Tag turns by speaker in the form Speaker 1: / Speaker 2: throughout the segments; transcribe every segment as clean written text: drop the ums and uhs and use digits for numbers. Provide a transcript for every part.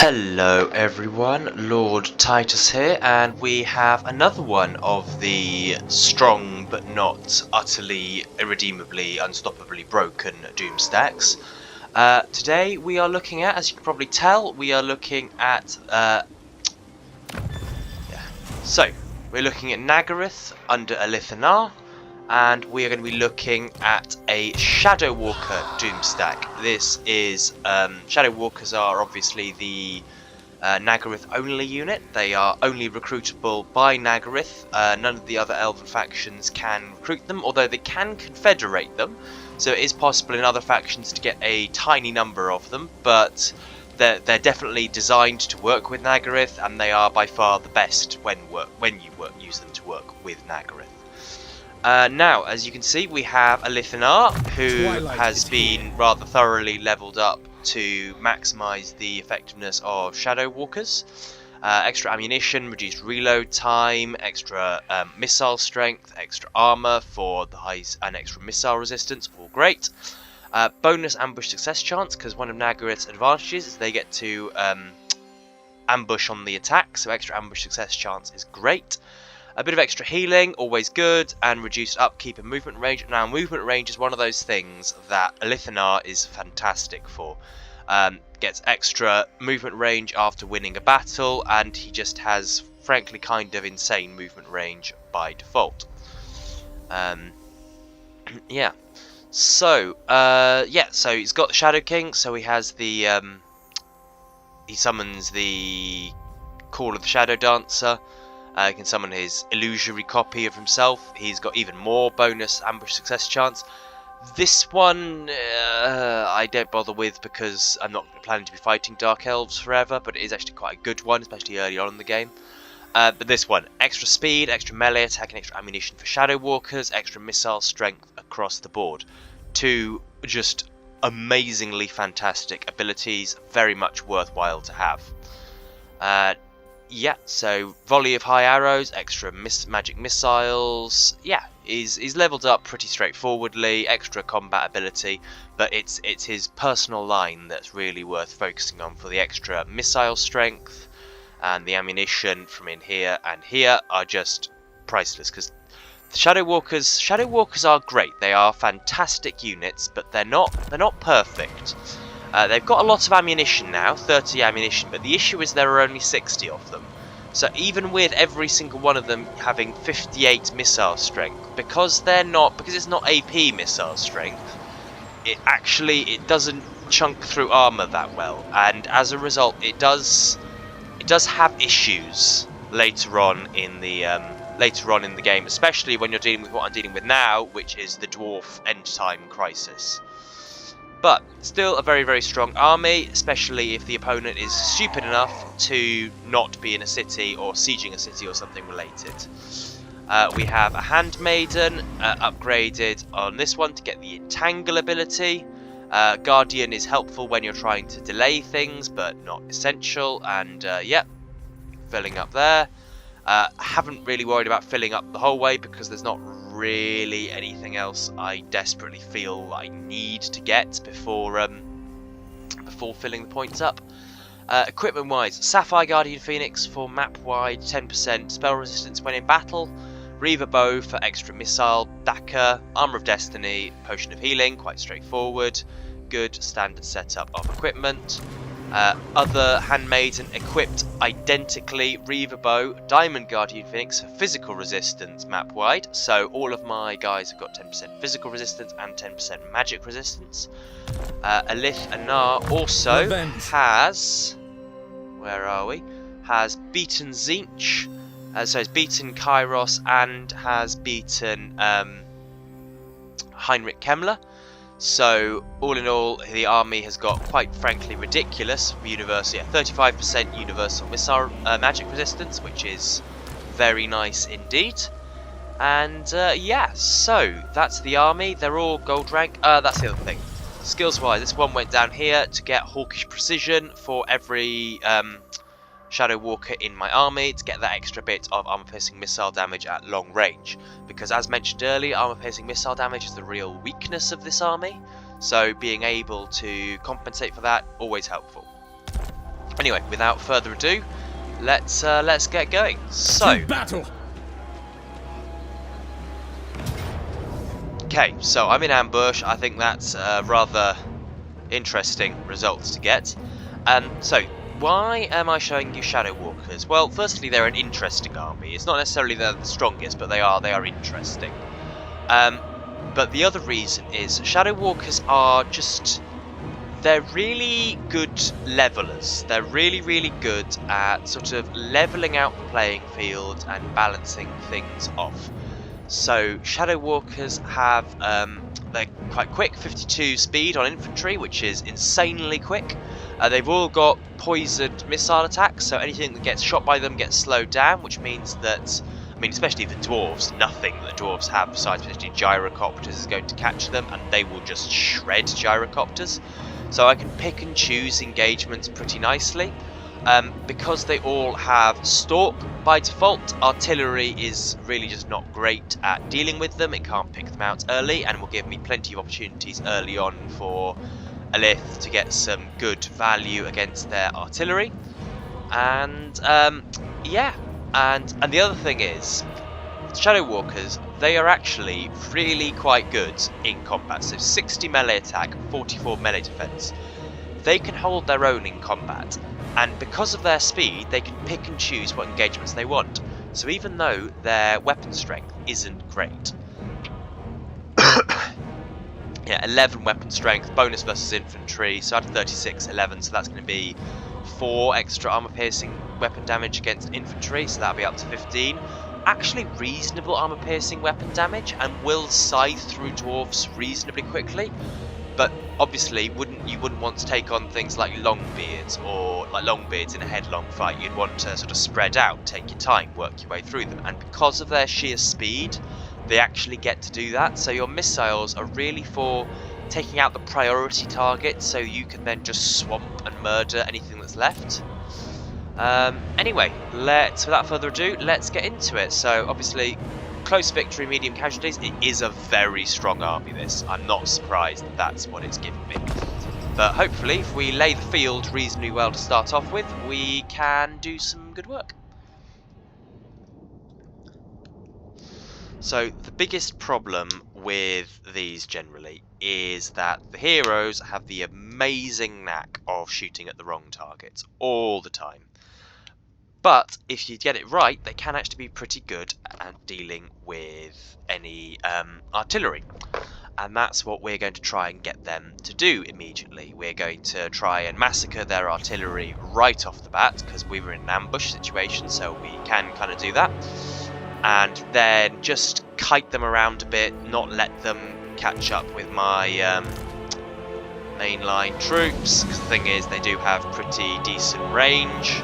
Speaker 1: Hello everyone, Lord Titus here, and we have another one of the strong but not utterly, irredeemably, unstoppably broken Doom stacks. Today we are looking at, as you can probably tell, we are looking at, we're looking at Nagaryth under Alith Anar, and we are going to be looking at a Shadow Walker Doom stack. This is, Shadow Walkers are obviously the Nagaryth only unit. They are only recruitable by Nagaryth. None of the other elven factions can recruit them, although they can confederate them. So it is possible in other factions to get a tiny number of them, but they're definitely designed to work with Nagaryth, and they are by far the best when you use them to work with Nagaryth. Now, as you can see, we have Alith Anar, who has been rather thoroughly leveled up to maximise the effectiveness of Shadow Walkers. Extra ammunition, reduced reload time, extra missile strength, extra armour for the highs, and extra missile resistance, all great. Bonus ambush success chance, because one of Nagaryth's advantages is they get to ambush on the attack, so extra ambush success chance is great. A bit of extra healing, always good, and reduced upkeep and movement range. Now, movement range is one of those things that Alith Anar is fantastic for. Gets extra movement range after winning a battle, and he just has, frankly, kind of insane movement range by default. Yeah. So, so he's got the Shadow King, so he has the, he summons the Call of the Shadow Dancer. He can summon his illusory copy of himself. He's got even more bonus ambush success chance. This one I don't bother with because I'm not planning to be fighting Dark Elves forever, but it is actually quite a good one, especially early on in the game. But this one, extra speed, extra melee attack, and extra ammunition for Shadow Walkers, extra missile strength across the board. Two just amazingly fantastic abilities, very much worthwhile to have. Yeah, so volley of high arrows, extra magic missiles. Yeah, he's leveled up pretty straightforwardly. Extra combat ability, but it's his personal line that's really worth focusing on for the extra missile strength, and the ammunition from in here and here are just priceless. Because the Shadow Walkers are great. They are fantastic units, but they're not perfect. They've got a lot of ammunition now, 30 ammunition, but the issue is there are only 60 of them. So even with every single one of them having 58 missile strength, because it's not AP missile strength, it doesn't chunk through armor that well, and as a result, it does have issues later on in the game, especially when you're dealing with what I'm dealing with now, which is the dwarf end time crisis. But still a very, very strong army, especially if the opponent is stupid enough to not be in a city or sieging a city or something related. We have a Handmaiden upgraded on this one to get the Entangle ability. Guardian is helpful when you're trying to delay things, but not essential. And yep, filling up there. Haven't really worried about filling up the whole way because there's not really anything else I desperately feel I need to get before filling the points up. Equipment wise, Sapphire Guardian Phoenix for map wide 10% spell resistance when in battle, Reaver Bow for extra missile, Daka, Armour of Destiny, Potion of Healing, quite straightforward, good standard setup of equipment. Other Handmaiden equipped identically, Reaver Bow, Diamond Guardian Phoenix for physical resistance map wide. So all of my guys have got 10% physical resistance and 10% magic resistance. Alith Anar also has, has beaten Tzeentch, so has beaten Kairos and has beaten Heinrich Kemmler. So, all in all, the army has got, quite frankly, ridiculous universal, 35% universal missile magic resistance, which is very nice indeed. And, yeah, so, that's the army. They're all gold rank. That's the other thing. Skills-wise, this one went down here to get Hawkish Precision for every Shadow Walker in my army to get that extra bit of armor-piercing missile damage at long range. Because as mentioned earlier, armor-piercing missile damage is the real weakness of this army. So being able to compensate for that, always helpful. Anyway, without further ado, let's get going. So,
Speaker 2: to battle.
Speaker 1: okay, so I'm in ambush. I think that's rather interesting results to get. So, why am I showing you Shadow Walkers? Well, firstly, they're an interesting army. It's not necessarily they're the strongest, but they are interesting. But the other reason is Shadow Walkers are just... they're really good levelers. They're really good at sort of leveling out the playing field and balancing things off. So Shadow Walkers have they're quite quick, 52 speed on infantry, which is insanely quick. They've all got poisoned missile attacks, so anything that gets shot by them gets slowed down, which means that, I mean, especially the dwarves, nothing that the dwarves have besides potentially gyrocopters is going to catch them, and they will just shred gyrocopters. So I can pick and choose engagements pretty nicely. Because they all have Stalk by default, artillery is really just not great at dealing with them. It can't pick them out early, and will give me plenty of opportunities early on for Alith to get some good value against their artillery. And yeah, and the other thing is, Shadow Walkers, they are actually really quite good in combat. So 60 melee attack, 44 melee defense. They can hold their own in combat, and because of their speed, they can pick and choose what engagements they want. So even though their weapon strength isn't great, yeah, 11 weapon strength, bonus versus infantry, so out of 36, 11, so that's going to be 4 extra armor piercing weapon damage against infantry, so that'll be up to 15. Actually reasonable armor piercing weapon damage, and will scythe through dwarves reasonably quickly. But obviously, you wouldn't want to take on things like Longbeards, or like Longbeards in a headlong fight. You'd want to sort of spread out, take your time, work your way through them. And because of their sheer speed, they actually get to do that. So your missiles are really for taking out the priority target, so you can then just swamp and murder anything that's left. Anyway, without further ado, let's get into it. So obviously, close victory, medium casualties. It is a very strong army, this. I'm not surprised that that's what it's given me. But hopefully, if we lay the field reasonably well to start off with, we can do some good work. So the biggest problem with these generally is that the heroes have the amazing knack of shooting at the wrong targets all the time. But if you get it right, they can actually be pretty good at dealing with any artillery. And that's what we're going to try and get them to do immediately. We're going to try and massacre their artillery right off the bat, because we were in an ambush situation, so we can kind of do that. And then just kite them around a bit, not let them catch up with my mainline troops, because the thing is, they do have pretty decent range.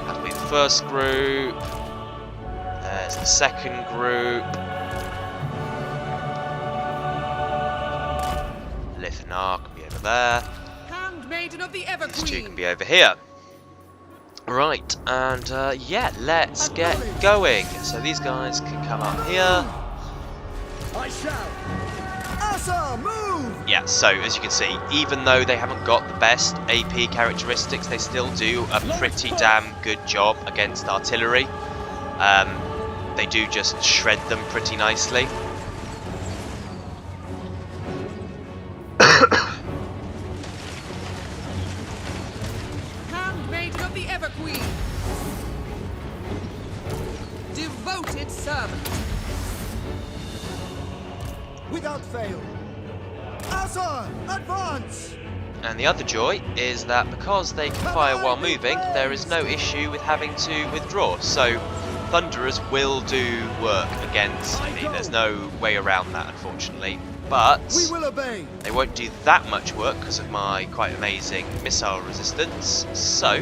Speaker 1: That'll be the first group. There's the second group. Alith Anar can be over there.
Speaker 3: Handmaiden of the Everqueen.
Speaker 1: These two can be over here. Right, and yeah, let's get going. So these guys can come up here.
Speaker 2: I shall.
Speaker 3: Asa, move!
Speaker 1: Yeah, so as you can see, even though they haven't got the best AP characteristics, they still do a pretty damn good job against artillery. They do just shred them pretty nicely.
Speaker 3: Handmaiden of the Everqueen. Devoted servant. Without fail. Asa, advance!
Speaker 1: And the other joy is that because they can fire while moving, there is no issue with having to withdraw. So Thunderers will do work against me. There's no way around that, unfortunately. But
Speaker 3: We will obey.
Speaker 1: they won't do that much work because of my quite amazing missile resistance. So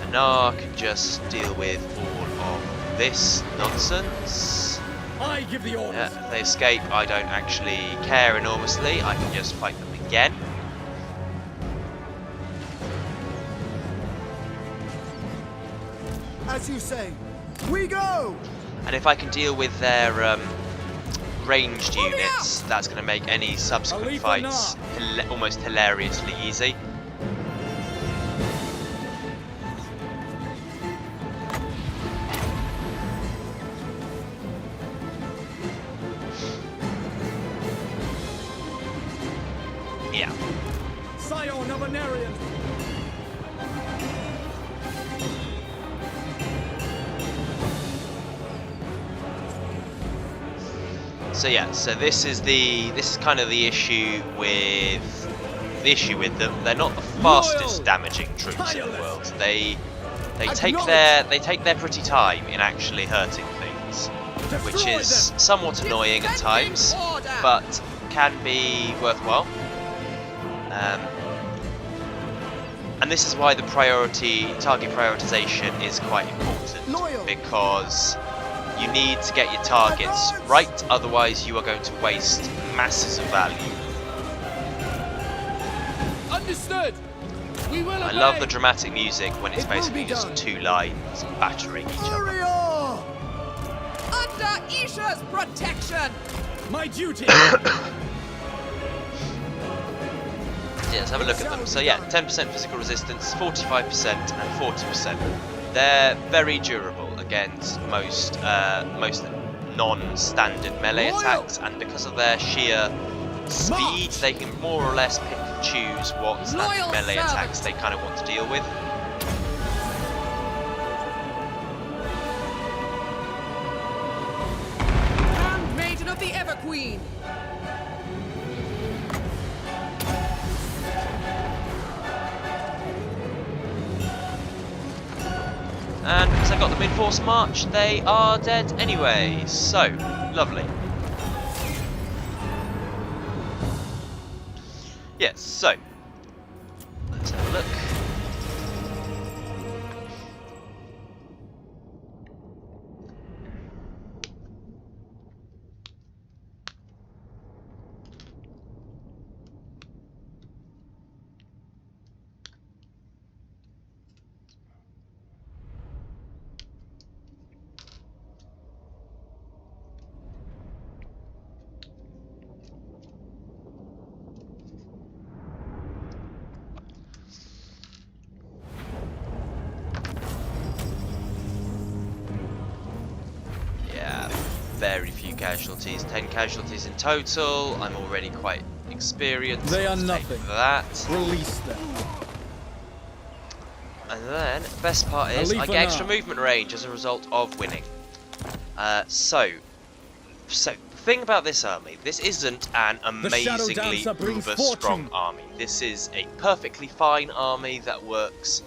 Speaker 1: Anar can just deal with all of this nonsense.
Speaker 2: I give the orders.
Speaker 1: Yeah, if they escape, I don't actually care enormously. I can just fight them again.
Speaker 3: As you say, we go!
Speaker 1: And if I can deal with their ranged units, that's going to make any subsequent
Speaker 2: Alith
Speaker 1: fights almost hilariously easy.
Speaker 2: Anarian!
Speaker 1: So yeah, so this is kind of the issue with them. They're not the fastest damaging troops in the world. They take their pretty time in actually hurting things, which is somewhat annoying at times, but can be worthwhile. And this is why the target prioritization is quite important, because you need to get your targets right, otherwise you are going to waste masses of value.
Speaker 2: Understood. We will
Speaker 1: I love the dramatic music when it's basically just two lines battering each other.
Speaker 3: Under Isha's protection!
Speaker 2: My duty!
Speaker 1: Yeah, let's have a look at them. So yeah, 10% physical resistance, 45% and 40%. They're very durable against most non-standard melee attacks, and because of their sheer speed, they can more or less pick and choose what standard melee attacks they kind of want to deal with.
Speaker 3: Handmaiden of the Everqueen!
Speaker 1: And because I got them in force march, they are dead anyway. So, lovely. Yes, so, let's have a look. Very few casualties, 10 casualties in total. I'm already quite experienced.
Speaker 2: They are nothing.
Speaker 1: That.
Speaker 2: Release them.
Speaker 1: And then, best part is,
Speaker 2: Alith
Speaker 1: I get
Speaker 2: Anar.
Speaker 1: extra movement range as a result of winning. So the thing about this army, this isn't an amazingly uber strong army. This is a perfectly fine army that works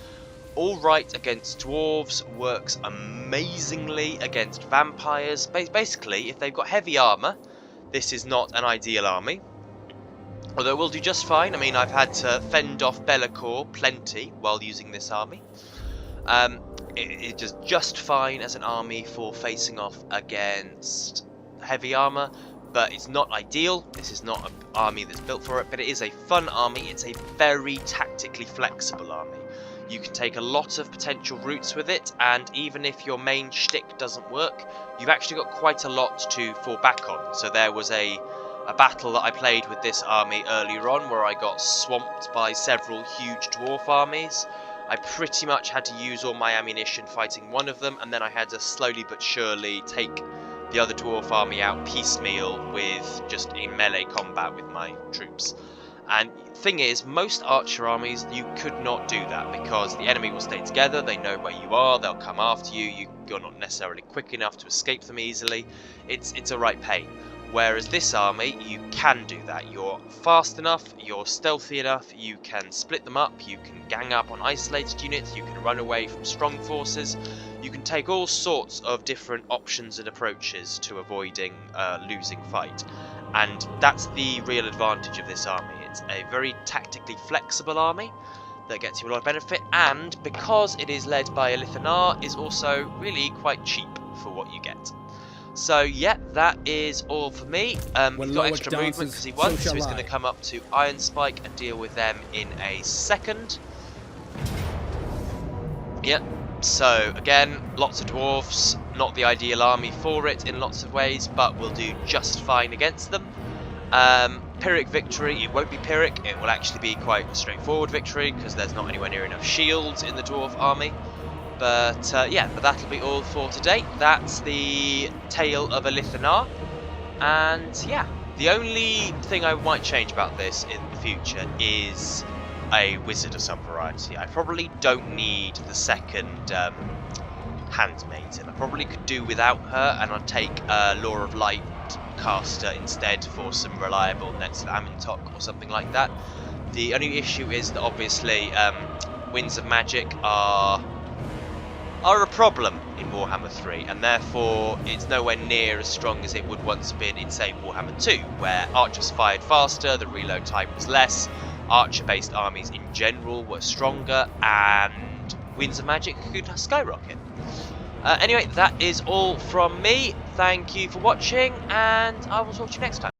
Speaker 1: alright against dwarves, works amazingly against vampires. Basically, if they've got heavy armour, this is not an ideal army. Although it will do just fine. I mean, I've had to fend off Be'lakor plenty while using this army. It does just fine as an army for facing off against heavy armour, but it's not ideal. This is not an army that's built for it, but it is a fun army. It's a very tactically flexible army. You can take a lot of potential routes with it, and even if your main shtick doesn't work, you've actually got quite a lot to fall back on. So there was a battle that I played with this army earlier on where I got swamped by several huge dwarf armies. I pretty much had to use all my ammunition fighting one of them, and then I had to slowly but surely take the other dwarf army out piecemeal with just in melee combat with my troops. And thing is, most archer armies, you could not do that because the enemy will stay together, they know where you are, they'll come after you, you're not necessarily quick enough to escape them easily. It's a right pain. Whereas this army, you can do that. You're fast enough, you're stealthy enough, you can split them up, you can gang up on isolated units, you can run away from strong forces, you can take all sorts of different options and approaches to avoiding losing fight. And that's the real advantage of this army. It's a very tactically flexible army that gets you a lot of benefit, and because it is led by Alith Anar, is also really quite cheap for what you get. So yeah, that is all for me. He's got extra movement because he won, so he's going to come up to Iron Spike and deal with them in a second. Yep. So again, lots of dwarfs, not the ideal army for it in lots of ways, but will do just fine against them. Pyrrhic victory, it won't be Pyrrhic, it will actually be quite a straightforward victory because there's not anywhere near enough shields in the dwarf army. But yeah, but that'll be all for today. That's the tale of Alith Anar. And yeah, the only thing I might change about this in the future is a wizard of some variety. I probably don't need the second handmaiden. I probably could do without her, and I'd take a Law of Light caster instead for some reliable next to Amintok or something like that. The only issue is that obviously Winds of Magic are a problem in Warhammer 3, and therefore it's nowhere near as strong as it would once have been in, say, Warhammer 2, where archers fired faster, the reload time was less, archer-based armies in general were stronger, and Winds of Magic could skyrocket. Anyway, that is all from me. Thank you for watching, and I will talk to you next time.